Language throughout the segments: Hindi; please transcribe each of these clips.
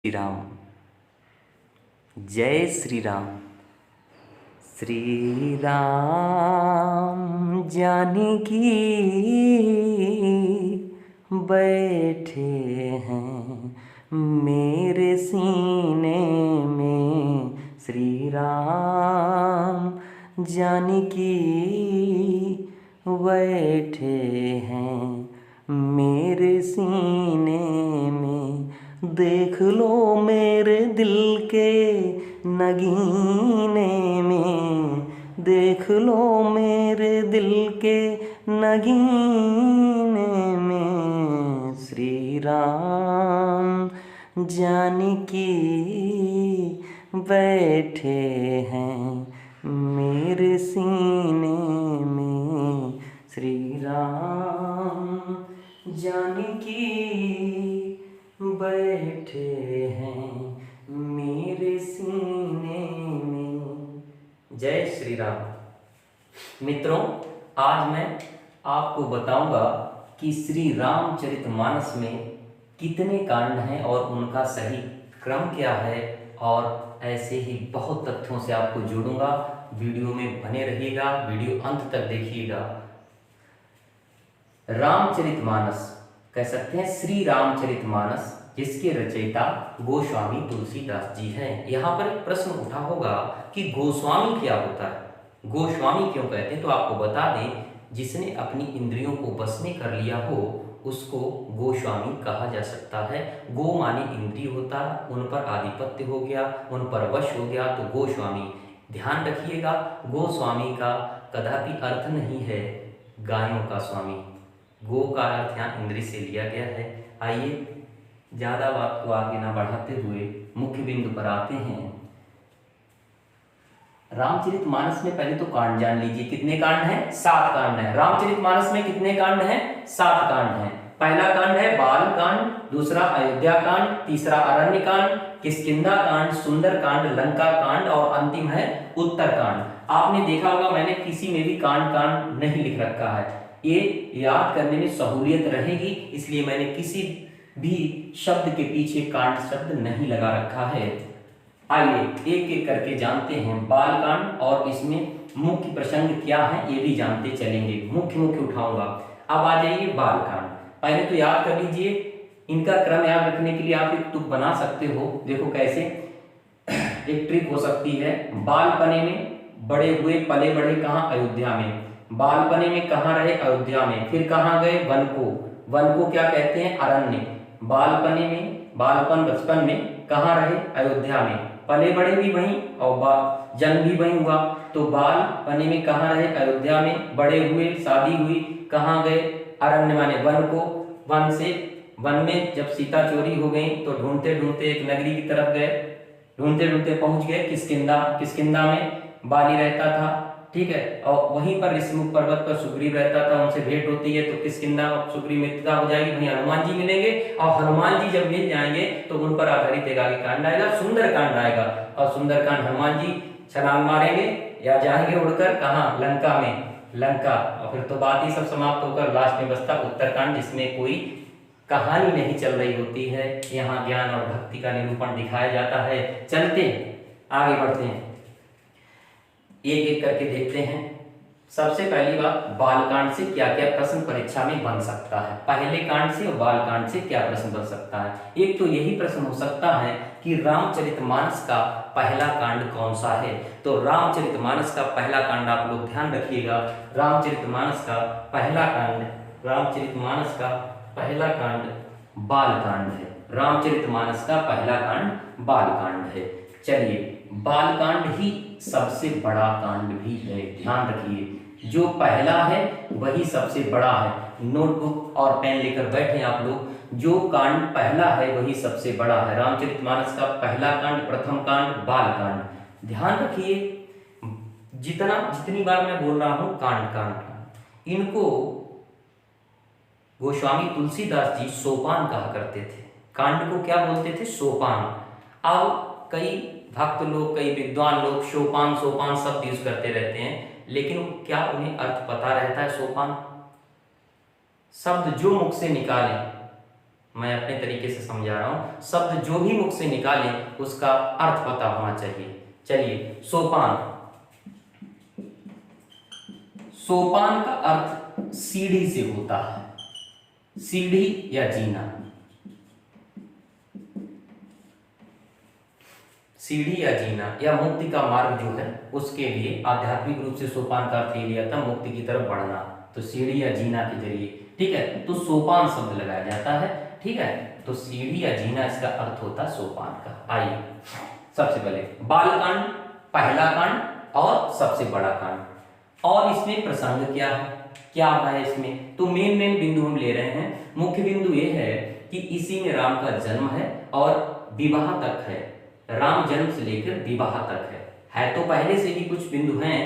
श्री राम। जय श्री राम। श्री राम जानकी बैठे हैं मेरे सीने में। श्री राम जानकी बैठे हैं मेरे सीने में। देख लो मेरे दिल के नगीने में। देख लो मेरे दिल के नगीने में। श्री राम जानकी बैठे हैं मेरे सीने में। श्री राम जानकी बैठे हैं मेरे सीने में। जय श्री राम। मित्रों, आज मैं आपको बताऊंगा कि श्री रामचरितमानस में कितने कांड हैं और उनका सही क्रम क्या है, और ऐसे ही बहुत तथ्यों से आपको जोड़ूंगा। वीडियो में बने रहिएगा, वीडियो अंत तक देखिएगा। रामचरितमानस कह सकते हैं श्री रामचरितमानस, जिसके रचयिता गोस्वामी तुलसीदास जी हैं। यहाँ पर एक प्रश्न उठा होगा कि गोस्वामी क्या होता है, गोस्वामी क्यों कहते हैं। तो आपको बता दें, जिसने अपनी इंद्रियों को बस में कर लिया हो उसको गोस्वामी कहा जा सकता है। गो माने इंद्रिय होता है, उन पर आधिपत्य हो गया, उन पर वश हो गया तो गोस्वामी। ध्यान रखिएगा, गोस्वामी का कदापि अर्थ नहीं है गायों का स्वामी। गो का अर्थ यहाँ इंद्रिय से लिया गया है। आइए ज़्यादा बात को आगे ना बढ़ाते हुए मुख्य बिंदु पर आते हैं। रामचरितमानस में पहले तो कांड जान लीजिए। कितने कांड हैं? 7 कांड हैं। रामचरितमानस में कितने कांड हैं? 7 कांड हैं। पहला कांड है बाल कांड, दूसरा अयोध्या कांड, तीसरा अरण्य कांड, किष्किंधा कांड, सुंदर कांड, लंका कांड और अंतिम है उत्तर कांड। आपने देखा होगा मैंने किसी में भी कांड नहीं लिख रखा है। ये याद करने में सहूलियत रहेगी, इसलिए मैंने किसी भी शब्द के पीछे कांड शब्द नहीं लगा रखा है। आइए एक एक करके जानते हैं बाल कांड, और इसमें मुख्य प्रसंग क्या है ये भी जानते चलेंगे। मुख्य उठाऊंगा। अब आ जाइए बाल कांड। पहले तो याद कर लीजिए, इनका क्रम याद रखने के लिए आप एक तुक बना सकते हो। देखो कैसे, एक ट्रिक हो सकती है। बालपने में बड़े हुए, पले बढ़े कहाँ? अयोध्या में। बालपने में कहाँ रहे? अयोध्या में। फिर कहाँ गए? वन को। वन को क्या कहते हैं? अरण्य। बालपने में, बालपन बचपन में कहाँ रहे? अयोध्या में। पले बड़े भी वहीं और जन्म भी वहीं हुआ, तो बालपने में कहाँ रहे? अयोध्या में। बड़े हुए, शादी हुई, कहाँ गए? अरण्य माने वन को। वन से, वन में जब सीता चोरी हो गई तो ढूंढते ढूंढते एक नगरी की तरफ गए। ढूंढते ढूंढते पहुंच गए किष्किंधा। किष्किंधा में बाली रहता था, ठीक है, और वहीं पर ऋषिमुख पर्वत पर सुग्रीव रहता था। उनसे भेंट होती है तो किष्किंधा और सुग्रीव मित्रता हो जाएगी। वहीं हनुमान जी मिलेंगे, और हनुमान जी जब मिल जाएंगे तो उन पर आधारित एक आगे कांड आएगा, सुंदर कांड आएगा। और सुंदर कांड हनुमान जी छलांग मारेंगे या जाएंगे उड़कर कहाँ? लंका में। लंका, और फिर तो बात ही सब समाप्त होकर लास्ट में बचता उत्तरकांड, जिसमें कोई कहानी नहीं चल रही होती है। यहाँ ज्ञान और भक्ति का निरूपण दिखाया जाता है। चलते आगे बढ़ते हैं, एक एक करके देखते हैं। सबसे पहली बात, बालकांड से क्या क्या प्रश्न परीक्षा में बन सकता है। पहले कांड से और बालकांड से क्या प्रश्न बन सकता है? एक तो यही प्रश्न हो सकता है कि रामचरितमानस का पहला कांड कौन सा है। तो रामचरितमानस का पहला कांड आप लोग ध्यान रखिएगा। रामचरितमानस का पहला कांड, रामचरितमानस का पहला कांड बालकांड है। रामचरितमानस का पहला कांड बालकांड है। चलिए, बालकांड ही सबसे बड़ा कांड भी है। ध्यान रखिए, जो पहला है वही सबसे बड़ा है। नोटबुक और पेन लेकर बैठे आप लोग। जो कांड पहला है वही सबसे बड़ा है। रामचरितमानस का पहला कांड, प्रथम कांड बालकांड। ध्यान रखिए, जितनी बार मैं बोल रहा हूं कांड, इनको गोस्वामी तुलसीदास जी सोपान कहा करते थे। कांड को क्या बोलते थे? सोपान। अब कई भक्त लोग, कई विद्वान लोग सोपान शब्द यूज करते रहते हैं, लेकिन क्या उन्हें अर्थ पता रहता है? सोपान शब्द जो मुख से निकाले, मैं अपने तरीके से समझा रहा हूं, शब्द जो भी मुख से निकाले उसका अर्थ पता होना चाहिए। चलिए, सोपान। सोपान का अर्थ सीढ़ी से होता है, सीढ़ी या जीना। सीढ़ी या जीना या मुक्ति का मार्ग जो है उसके लिए आध्यात्मिक रूप से सोपान का अर्थ ये लिया था, मुक्ति की तरफ बढ़ना। तो सीढ़ी या जीना के जरिए, ठीक है, तो सोपान शब्द लगाया जाता है। ठीक है, तो सीढ़ी या जीना इसका अर्थ होता है सोपान का। आइए सबसे पहले बालकांड, पहला कांड और सबसे बड़ा कांड, और इसमें प्रसंग क्या है, क्या है इसमें, तो मेन बिंदु हम ले रहे हैं। मुख्य बिंदु ये है कि इसी में राम का जन्म है और विवाह तक है, राम जन्म से लेकर विवाह तक है तो पहले से भी कुछ बिंदु हैं,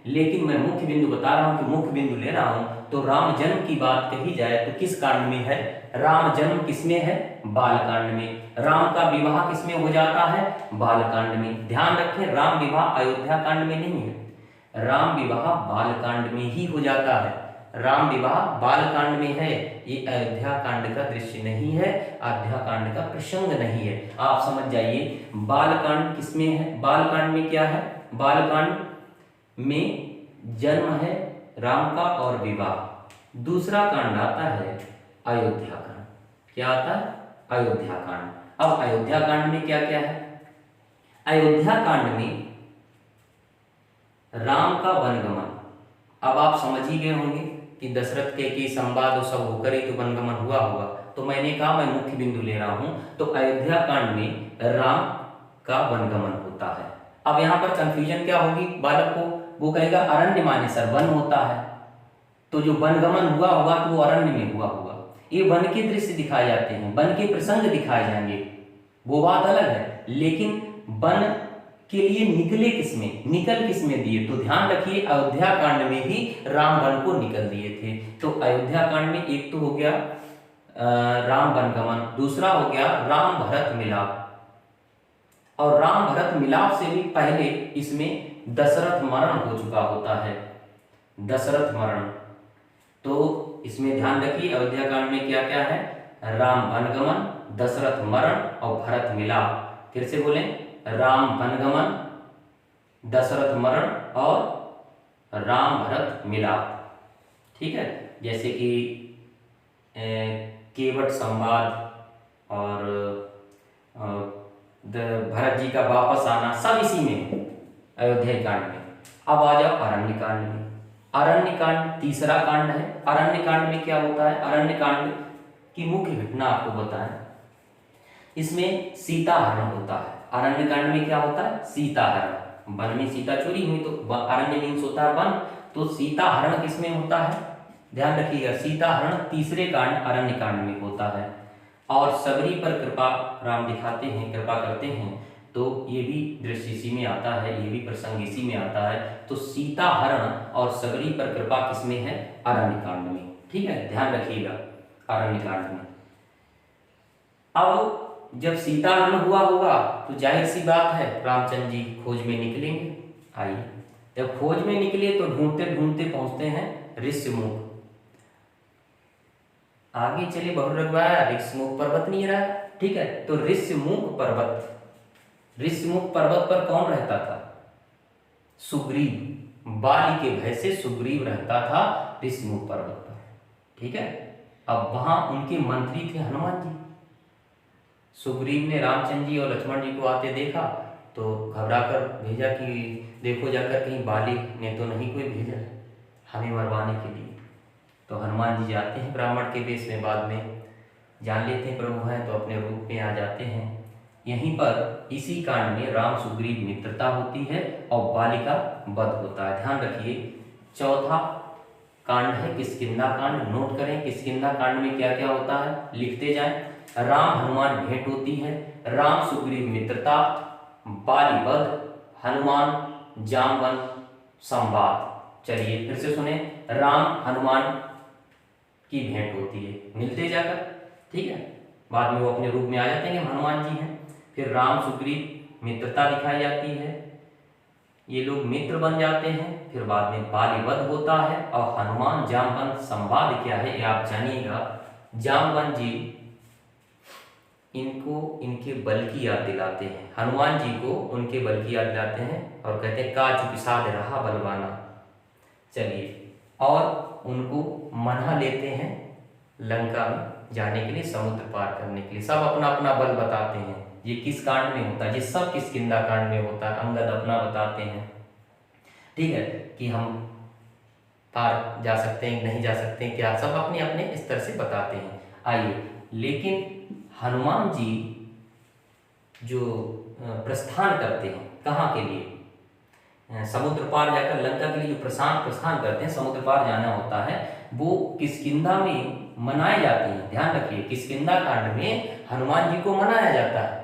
लेकिन मैं मुख्य बिंदु बता रहा हूं कि मुख्य बिंदु ले रहा हूं। तो राम जन्म की बात कही जाए तो किस कांड में है, राम जन्म किसमें है, बालकांड में। राम का विवाह किसमें हो जाता है, बालकांड में। ध्यान रखें, राम विवाह अयोध्या कांड में नहीं है, राम विवाह बालकांड में ही हो जाता है। राम विवाह बालकांड में है, ये अयोध्या कांड का दृश्य नहीं है, अयोध्या कांड का प्रसंग नहीं है। आप समझ जाइए बालकांड किसमें है, बालकांड में क्या है, बालकांड में जन्म है राम का और विवाह। दूसरा कांड आता है अयोध्या कांड। क्या आता है, अयोध्या कांड। अब अयोध्या कांड में क्या क्या है, अयोध्या कांड में राम का वनगमन। अब आप समझ ही गए होंगे कि दशरथ के संवाद सब होकर ही तो वनगमन हुआ होगा। तो मैंने कहा मैं मुख्य बिंदु ले रहा हूं, तो अयोध्या कांड में राम का वनगमन होता है। अब यहां पर कंफ्यूजन क्या होगी बालक को, वो कहेगा अरण्य माने सर वन होता है, तो जो वनगमन हुआ होगा तो वो अरण्य में हुआ होगा। ये वन के दृश्य दिखाए जाते हैं, वन के प्रसंग दिखाए जाएंगे, वो बात अलग है, लेकिन वन के लिए निकले किसमें, निकल किसमें दिए, तो ध्यान रखिए अयोध्या कांड में ही राम वन को निकल दिए थे। तो अयोध्या कांड में एक तो हो गया राम वनगमन, दूसरा हो गया राम भरत मिलाप, और राम भरत मिलाप से भी पहले इसमें दशरथ मरण हो चुका होता है, दशरथ मरण। तो इसमें ध्यान रखिए अयोध्या कांड में क्या क्या है, राम वनगमन, दशरथ मरण और भरत मिलाप। फिर से बोलें, राम वनगमन, दशरथ मरण और राम भरत मिलाप। ठीक है, जैसे कि केवट संवाद और भरत जी का वापस आना, सब इसी में अयोध्या कांड में। अब आ जाओ अरण्य कांड में। अरण्य कांड तीसरा कांड है। अरण्य कांड में क्या होता है, अरण्य कांड की मुख्य घटना आपको बताएं, इसमें सीता हरण होता है। अरण्य कांड में क्या होता है, सीता हरण। वन में सीता चोरी हुई तो अरण्य मीन्स होता है वन, तो सीता हरण किसमें होता है, ध्यान रखिएगा सीता हरण तीसरे कांड अरण्य कांड में होता है। और सबरी पर कृपा राम दिखाते हैं, कृपा करते हैं, तो ये भी दृश्य इसी में आता है, ये भी प्रसंग इसी में आता है। तो सीता हरण और सबरी पर कृपा किसमें है, अरण्य कांड में। ठीक है, ध्यान रखिएगा अरण्य कांड में। अब जब सीता हरण हुआ होगा तो जाहिर सी बात है रामचंद्र जी खोज में निकलेंगे। आइए, जब खोज में निकले तो ढूंढते ढूंढते पहुंचते हैं ऋष्यमुख। आगे चले बहुरगवाया, ऋष्यमुख पर्वत नहीं रहा। ठीक है, तो ऋष्यमुख पर्वत, ऋष्यमुख पर्वत पर कौन रहता था, सुग्रीव। बाली के भय से सुग्रीव रहता था ऋष्यमुख पर्वत पर। ठीक है, अब वहां उनके मंत्री थे हनुमान जी। सुग्रीव ने रामचंद्र जी और लक्ष्मण जी को आते देखा तो घबराकर भेजा कि देखो जाकर कहीं बाली ने तो नहीं कोई भेजा है हमें मरवाने के लिए। तो हनुमान जी जाते हैं ब्राह्मण के वेश में, बाद में जान लेते हैं प्रभु हैं तो अपने रूप में आ जाते हैं। यहीं पर इसी कांड में राम सुग्रीव मित्रता होती है और बाली का वध होता है। ध्यान रखिए चौथा कांड है किष्किंधा कांड। नोट करें किष्किंधा कांड में क्या क्या होता है, लिखते जाएं। राम हनुमान भेंट होती है, राम सुग्रीव मित्रता, बाली वध, हनुमान जामवन संवाद। चलिए फिर से सुने, राम हनुमान की भेंट होती है, मिलते जाकर। ठीक है, बाद में वो अपने रूप में आ जाते हैं कि हनुमान जी हैं। फिर राम सुग्रीव मित्रता दिखाई जाती है, ये लोग मित्र बन जाते हैं। फिर बाद में बाली वध होता है और हनुमान जामवन संवाद क्या है ये आप जानिएगा। जामवन जी इनको इनके बल की याद दिलाते हैं, हनुमान जी को उनके बल की याद दिलाते हैं और कहते हैं का चुपिसाद रहा बलवाना। चलिए, और उनको मना लेते हैं लंका में जाने के लिए, समुद्र पार करने के लिए। सब अपना अपना बल बताते हैं। ये किस कांड में होता है? ये सब किष्किंधा कांड में होता है। अंगद अपना बताते हैं, ठीक है, कि हम पार जा सकते हैं नहीं जा सकते हैं, क्या, सब अपने अपने स्तर से बताते हैं। आइए, लेकिन हनुमान जी जो प्रस्थान करते हैं कहाँ के लिए? समुद्र पार जाकर लंका के लिए जो प्रस्थान करते हैं, समुद्र पार जाना होता है, वो किष्किंधा में मनाए जाते हैं। ध्यान रखिए, किष्किंधा कांड में हनुमान जी को मनाया जाता है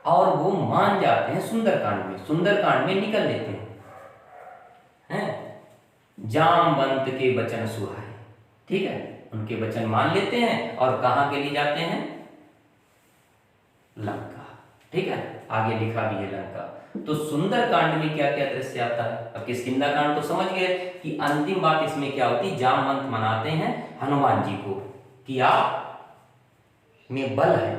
और वो मान जाते हैं सुंदरकांड में। सुंदरकांड में निकल लेते हैं, जामवंत के वचन सुहाए, ठीक है, उनके वचन मान लेते हैं और कहाँ के लिए जाते हैं? लंका, ठीक है, आगे लिखा भी है लंका। तो सुंदरकांड में क्या क्या दृश्य आता है? अब किष्किंधा कांड तो समझ गए कि अंतिम बात इसमें क्या होती? जामवंत मनाते हैं हनुमान जी को कि आप में बल है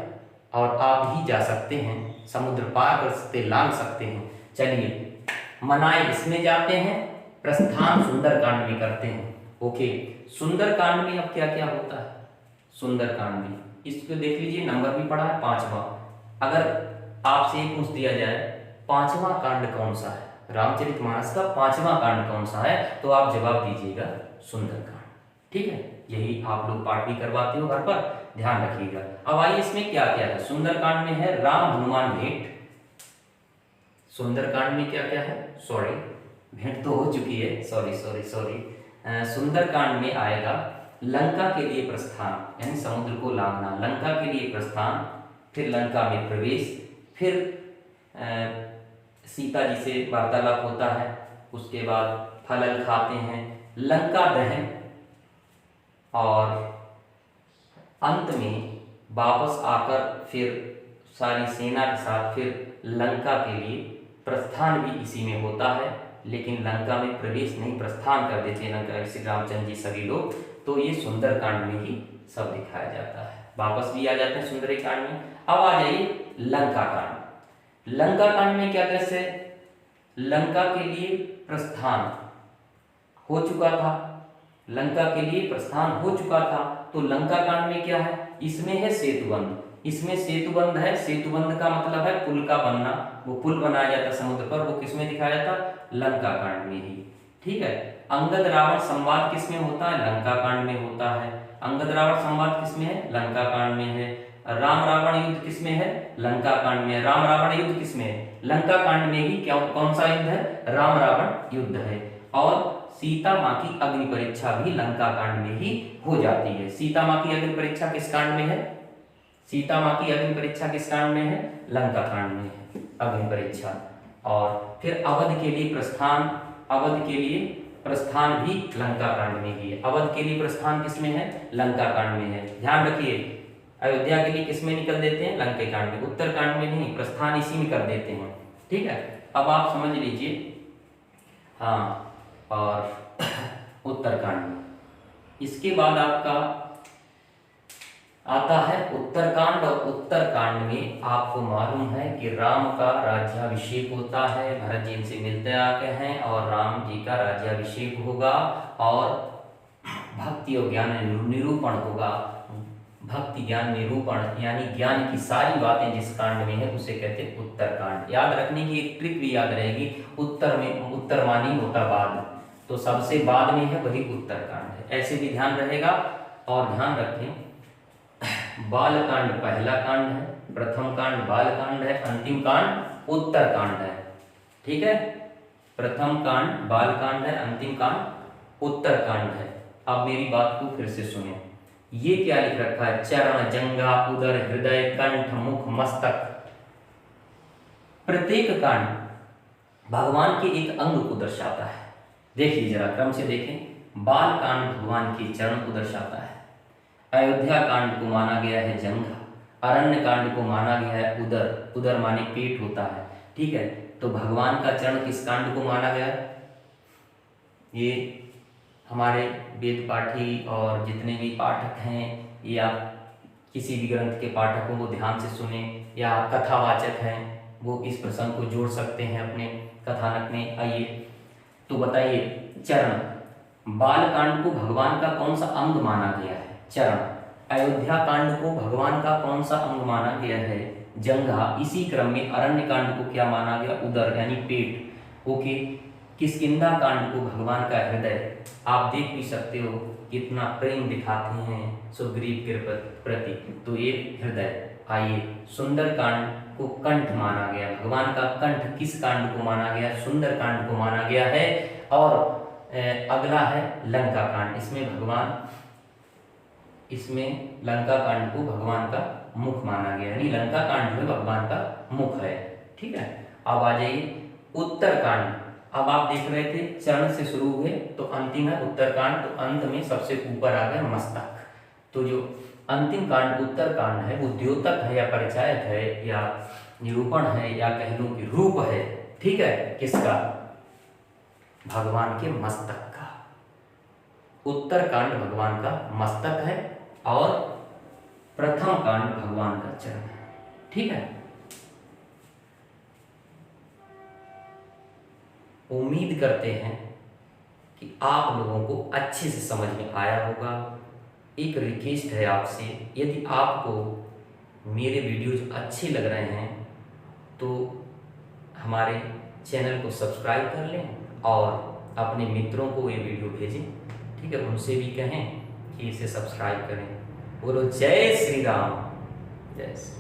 और आप ही जा सकते हैं, समुद्र पार कर सकते, लांग सकते हैं। चलिए, मनाए इसमें जाते हैं, प्रस्थान सुंदरकांड में करते हैं। ओके, सुंदरकांड में अब क्या क्या होता है? सुंदरकांड में इसको देख लीजिए, नंबर भी पड़ा है 5वां। अगर आपसे पूछ दिया जाए 5वां कांड कौन सा है, रामचरितमानस का 5वां कांड कौन सा है, तो आप जवाब दीजिएगा सुंदरकांड, ठीक है। यही आप लोग पाठ भी करवाते हो घर पर, ध्यान रखिएगा। अब आइए, इसमें क्या क्या है? सुंदरकांड में है राम हनुमान भेंट। सुंदरकांड में क्या क्या है? सॉरी, भेंट तो हो चुकी है, सॉरी सॉरी सॉरी। सुंदरकांड में आएगा लंका के लिए प्रस्थान, यानी समुद्र को लांघना, लंका के लिए प्रस्थान, फिर लंका में प्रवेश, फिर सीता जी से वार्तालाप होता है, उसके बाद फल खाते हैं, लंका दहन, और अंत में वापस आकर फिर सारी सेना के साथ फिर लंका के लिए प्रस्थान भी इसी में होता है। लेकिन लंका में प्रवेश नहीं, प्रस्थान कर देते हैं लंका श्री रामचंद्र जी सभी लोग। तो ये सुंदरकांड में ही सब दिखाया जाता है, वापस भी आ जाते हैं सुंदरकांड में। अब आ जाइए लंका कांड। लंका कांड में क्या दृश्य है? लंका के लिए प्रस्थान हो चुका था, लंका के लिए प्रस्थान हो चुका था, तो लंका कांड में क्या है? इसमें है सेतुबंध, इसमें सेतुबंध है। सेतुबंध का मतलब है पुल का बनना, वो पुल बनाया जाता समुद्र पर, वो किसमें दिखाया जाता? लंका कांड में ही, ठीक है। अंगद रावण संवाद किसमें होता है? लंका कांड में होता है। अंगद रावण संवाद किसमें है? लंका कांड में है। राम रावण युद्ध किसमें है? लंका कांड में है। राम रावण युद्ध किसमें है? लंका कांड में ही। क्या, कौन सा युद्ध है? राम रावण युद्ध है। और सीता माँ की अग्नि परीक्षा भी लंका कांड में ही हो जाती है। सीता माँ की अग्नि परीक्षा किस कांड में है? सीता माँ की अग्नि परीक्षा किस कांड में है? लंका कांड में है अग्नि परीक्षा। और फिर अवध के लिए प्रस्थान, अवध के लिए प्रस्थान भी लंका कांड में ही है। अवध के लिए प्रस्थान किसमें है? लंका कांड में है। ध्यान रखिए, अयोध्या के लिए किसमें निकल देते हैं? लंका कांड में, उत्तर कांड में नहीं, प्रस्थान इसी में कर देते हैं, ठीक है। अब आप समझ लीजिए, हाँ, और उत्तरकांड में इसके बाद आपका आता है उत्तरकांड। और उत्तरकांड में आपको मालूम है कि राम का राज्याभिषेक होता है, भरत जी इनसे मिलते आके हैं और राम जी का राज्याभिषेक होगा और भक्ति और ज्ञान निरूपण होगा। भक्ति ज्ञान निरूपण यानी ज्ञान की सारी बातें जिस कांड में है उसे कहते हैं उत्तरकांड। याद रखने की एक ट्रिक भी याद रहेगी, उत्तर में उत्तर मानी होता बाद, तो सबसे बाद में है वही उत्तरकांड है, ऐसे भी ध्यान रहेगा। और ध्यान रखें, बालकांड पहला कांड है, प्रथम कांड बालकांड है, अंतिम कांड उत्तरकांड है, ठीक है। प्रथम कांड बालकांड है, अंतिम कांड उत्तरकांड है। अब मेरी बात को फिर से सुने, ये क्या लिख रखा है? चरण, जंघा, उदर, हृदय, कंठ, मुख, मस्तक। प्रत्येक कांड भगवान के एक अंग को दर्शाता है। देखिए जरा क्रम से देखें। बाल कांड भगवान के चरण को दर्शाता है, अयोध्या कांड को माना गया है जंघा, अरण्य कांड को माना गया है उदर, उदर माने पेट होता है, ठीक है। तो भगवान का चरण किस कांड को माना गया? ये हमारे वेद पाठी और जितने भी पाठक हैं ये आप किसी भी ग्रंथ के पाठक को वो ध्यान से सुने, या कथावाचक हैं वो इस प्रसंग को जोड़ सकते हैं अपने कथानक में। आइए तो बताइए, चरण बालकांड को भगवान का कौन सा अंग माना गया है? चरण। अयोध्या कांड को भगवान का कौन सा अंग माना गया है? जंघा। इसी क्रम में अरण्य कांड को क्या माना गया? उदर यानी पेट। ओके। किष्किंधा कांड को भगवान का हृदय। आप देख भी सकते हो कितना प्रेम दिखाते हैं सुग्रीव के प्रति, तो ये हृदय। आइए, सुंदर कांड को कंठ माना गया, भगवान का कंठ किस कांड को माना गया? सुंदर कांड को माना गया है। और अगला है लंका कांड, इसमें लंका कांड को भगवान का मुख माना गया, यानी लंका कांड में भगवान का मुख है। ठीक है, अब आ जाइए उत्तर कांड। अब आप देख रहे थे चरण से शुरू हुए तो अंतिम है उत्तर कांड, तो अंत में सबसे ऊपर आ गया मस्तक। तो जो अंतिम कांड उत्तर कांड है वो द्योतक है या परिचायक है या निरूपण है या कह लो कि रूप है। ठीक है, किसका? भगवान के मस्तक का। उत्तर कांड भगवान का मस्तक है और प्रथम कांड भगवान का चरण है। ठीक है, उम्मीद करते हैं कि आप लोगों को अच्छे से समझ में आया होगा। एक रिक्वेस्ट है आपसे, यदि आपको मेरे वीडियोज अच्छे लग रहे हैं तो हमारे चैनल को सब्सक्राइब कर लें और अपने मित्रों को ये वीडियो भेजें। ठीक है, उनसे भी कहें कि इसे सब्सक्राइब करें। बोलो जय श्री राम। जय श्री